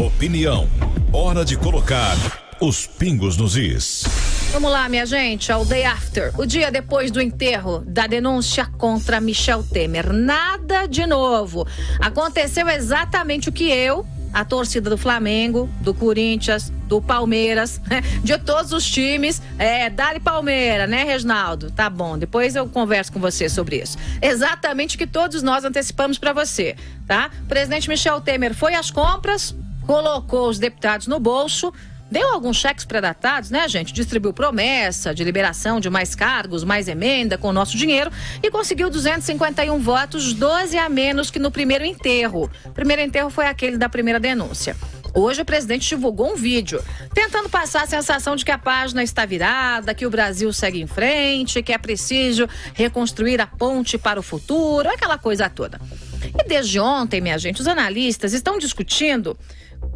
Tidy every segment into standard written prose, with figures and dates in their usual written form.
Opinião. Hora de colocar os pingos nos is. Vamos lá, minha gente, ao day after, o dia depois do enterro da denúncia contra Michel Temer. Nada de novo. Aconteceu exatamente o que a torcida do Flamengo, do Corinthians, do Palmeiras, de todos os times, dá-lhe Palmeira, né, Reginaldo? Tá bom, depois eu converso com você sobre isso. Exatamente o que todos nós antecipamos para você, tá? O presidente Michel Temer foi às compras, colocou os deputados no bolso, deu alguns cheques pré-datados, né, gente? Distribuiu promessa de liberação de mais cargos, mais emenda com o nosso dinheiro e conseguiu 251 votos, 12 a menos que no primeiro enterro. O primeiro enterro foi aquele da primeira denúncia. Hoje o presidente divulgou um vídeo tentando passar a sensação de que a página está virada, que o Brasil segue em frente, que é preciso reconstruir a ponte para o futuro, aquela coisa toda. E desde ontem, minha gente, os analistas estão discutindo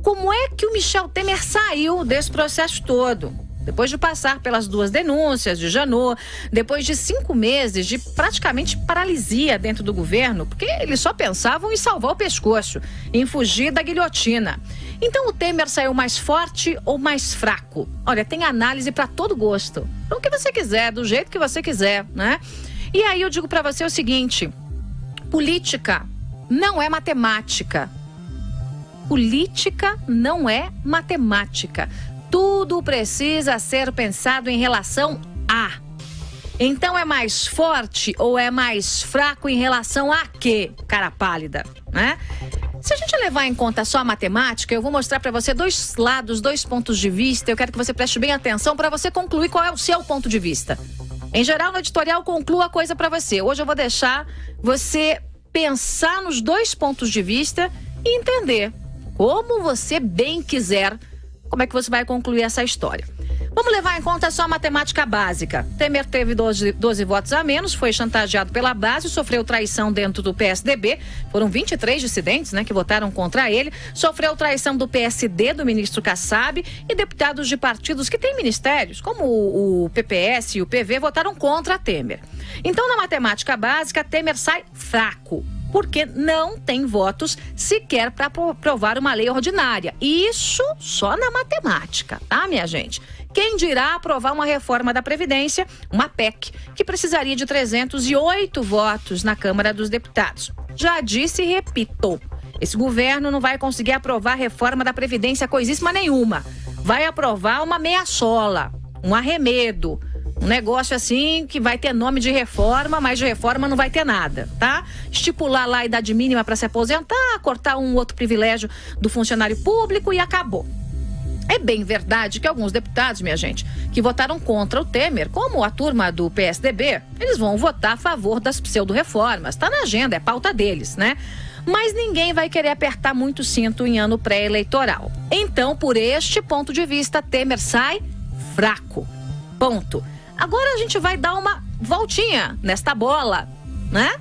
como é que o Michel Temer saiu desse processo todo. Depois de passar pelas duas denúncias de Janot, depois de 5 meses de praticamente paralisia dentro do governo, porque eles só pensavam em salvar o pescoço, em fugir da guilhotina. Então o Temer saiu mais forte ou mais fraco? Olha, tem análise para todo gosto. O que você quiser, do jeito que você quiser, né? E aí eu digo para você o seguinte: política não é matemática. Política não é matemática. Tudo precisa ser pensado em relação a. Então é mais forte ou é mais fraco em relação a quê, cara pálida, né? Se a gente levar em conta só a matemática, eu vou mostrar para você dois lados, dois pontos de vista. Eu quero que você preste bem atenção para você concluir qual é o seu ponto de vista. Em geral, no editorial, concluo a coisa para você. Hoje eu vou deixar você pensar nos dois pontos de vista e entender como você bem quiser, como é que você vai concluir essa história. Vamos levar em conta só a matemática básica. Temer teve 12 votos a menos, foi chantageado pela base, sofreu traição dentro do PSDB. Foram 23 dissidentes, né, que votaram contra ele. Sofreu traição do PSD, do ministro Kassab, e deputados de partidos que têm ministérios, como o PPS e o PV, votaram contra Temer. Então, na matemática básica, Temer sai fraco, porque não tem votos sequer para aprovar uma lei ordinária. Isso só na matemática, tá, minha gente? Quem dirá aprovar uma reforma da Previdência, uma PEC, que precisaria de 308 votos na Câmara dos Deputados. Já disse e repito, esse governo não vai conseguir aprovar a reforma da Previdência coisíssima nenhuma. Vai aprovar uma meia-sola, um arremedo, um negócio assim que vai ter nome de reforma, mas de reforma não vai ter nada, tá? Estipular lá a idade mínima para se aposentar, cortar um outro privilégio do funcionário público e acabou. É bem verdade que alguns deputados, minha gente, que votaram contra o Temer, como a turma do PSDB, eles vão votar a favor das pseudo-reformas. Tá na agenda, é pauta deles, né? Mas ninguém vai querer apertar muito o cinto em ano pré-eleitoral. Então, por este ponto de vista, Temer sai fraco. Ponto. Agora a gente vai dar uma voltinha nesta bola, né?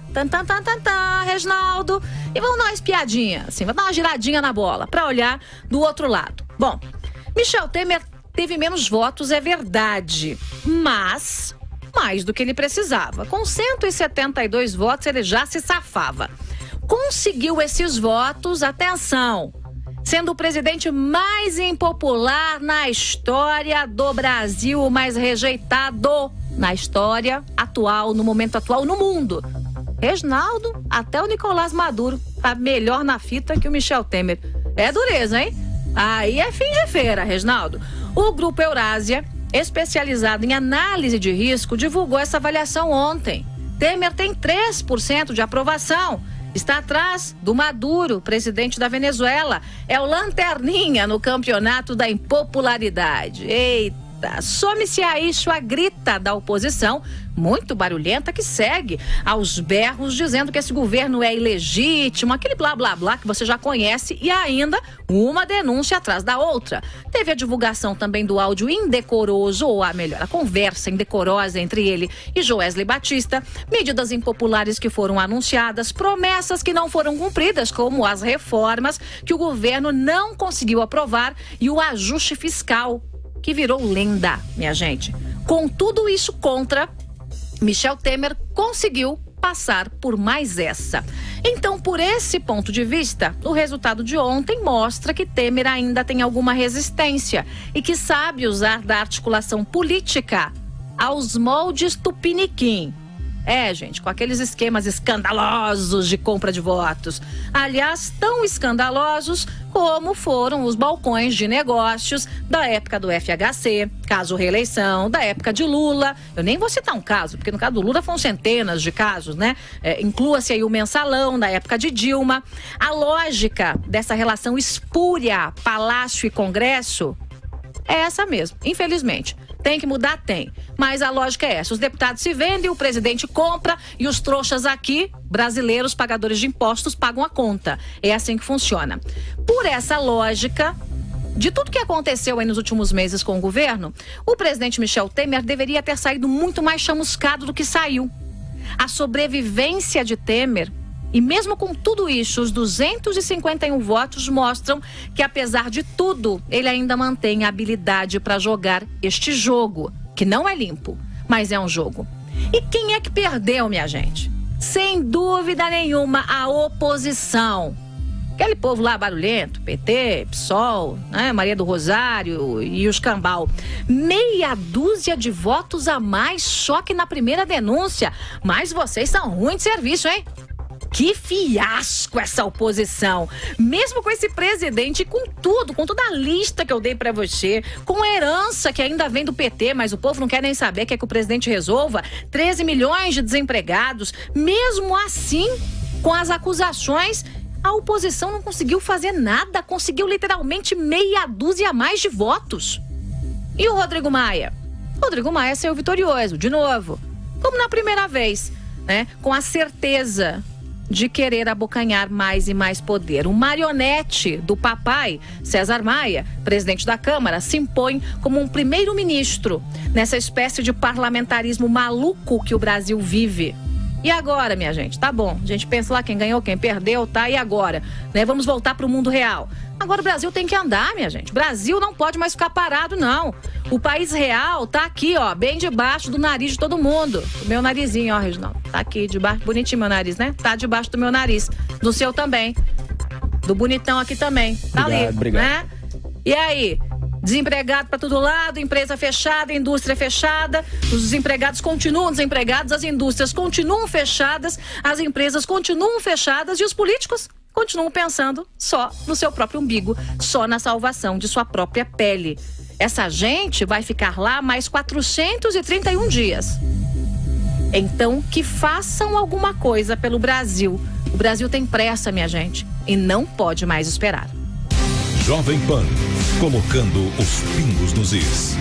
Reginaldo. E vamos dar uma espiadinha, assim, vamos dar uma giradinha na bola para olhar do outro lado. Bom, Michel Temer teve menos votos, é verdade, mas mais do que ele precisava. Com 172 votos, ele já se safava. Conseguiu esses votos, atenção, sendo o presidente mais impopular na história do Brasil, o mais rejeitado na história atual, no momento atual, no mundo. Reginaldo, até o Nicolás Maduro tá melhor na fita que o Michel Temer. É dureza, hein? Aí é fim de feira, Reginaldo. O Grupo Eurásia, especializado em análise de risco, divulgou essa avaliação ontem. Temer tem 3% de aprovação. Está atrás do Maduro, presidente da Venezuela. É o lanterninha no campeonato da impopularidade. Eita, some-se aí sua grita da oposição, muito barulhenta, que segue aos berros dizendo que esse governo é ilegítimo, aquele blá blá blá que você já conhece, e ainda uma denúncia atrás da outra. Teve a divulgação também do áudio indecoroso, ou melhor, a conversa indecorosa entre ele e Joesley Batista, medidas impopulares que foram anunciadas, promessas que não foram cumpridas, como as reformas que o governo não conseguiu aprovar e o ajuste fiscal, que virou lenda, minha gente. Com tudo isso contra, Michel Temer conseguiu passar por mais essa. Então, por esse ponto de vista, o resultado de ontem mostra que Temer ainda tem alguma resistência e que sabe usar da articulação política aos moldes tupiniquim. Gente, com aqueles esquemas escandalosos de compra de votos. Aliás, tão escandalosos como foram os balcões de negócios da época do FHC, caso reeleição, da época de Lula. Eu nem vou citar um caso, porque no caso do Lula foram centenas de casos, né? Inclua-se aí o mensalão da época de Dilma. A lógica dessa relação espúria, Palácio e Congresso, é essa mesmo, infelizmente. Tem que mudar? Tem. Mas a lógica é essa. Os deputados se vendem, o presidente compra e os trouxas aqui, brasileiros, pagadores de impostos, pagam a conta. É assim que funciona. Por essa lógica, de tudo que aconteceu aí nos últimos meses com o governo, o presidente Michel Temer deveria ter saído muito mais chamuscado do que saiu. A sobrevivência de Temer, e mesmo com tudo isso, os 251 votos mostram que, apesar de tudo, ele ainda mantém a habilidade para jogar este jogo, que não é limpo, mas é um jogo. E quem é que perdeu, minha gente? Sem dúvida nenhuma, a oposição. Aquele povo lá barulhento, PT, PSOL, né, Maria do Rosário e os cambal. Meia dúzia de votos a mais só que na primeira denúncia. Mas vocês são ruins de serviço, hein? Que fiasco essa oposição. Mesmo com esse presidente, com tudo, com toda a lista que eu dei pra você, com a herança que ainda vem do PT, mas o povo não quer nem saber, quer que o presidente resolva, 13 milhões de desempregados, mesmo assim, com as acusações, a oposição não conseguiu fazer nada, conseguiu literalmente meia dúzia a mais de votos. E o Rodrigo Maia? Rodrigo Maia saiu vitorioso, de novo, como na primeira vez, né? Com a certeza de querer abocanhar mais e mais poder. O marionete do papai, César Maia, presidente da Câmara, se impõe como um primeiro-ministro nessa espécie de parlamentarismo maluco que o Brasil vive. E agora, minha gente? Tá bom, a gente pensa lá quem ganhou, quem perdeu, tá? E agora? Né? Vamos voltar para o mundo real. Agora o Brasil tem que andar, minha gente. O Brasil não pode mais ficar parado, não. O país real tá aqui, ó, bem debaixo do nariz de todo mundo. O meu narizinho, ó, Reginaldo. Tá aqui, debaixo. Bonitinho meu nariz, né? Tá debaixo do meu nariz. Do seu também. Do bonitão aqui também. Tá ali, obrigado. Né? E aí? Desempregado para todo lado, empresa fechada, indústria fechada, os desempregados continuam desempregados, as indústrias continuam fechadas, as empresas continuam fechadas e os políticos continuam pensando só no seu próprio umbigo, só na salvação de sua própria pele. Essa gente vai ficar lá mais 431 dias. Então, que façam alguma coisa pelo Brasil. O Brasil tem pressa, minha gente, e não pode mais esperar. Jovem Pan, colocando os pingos nos is.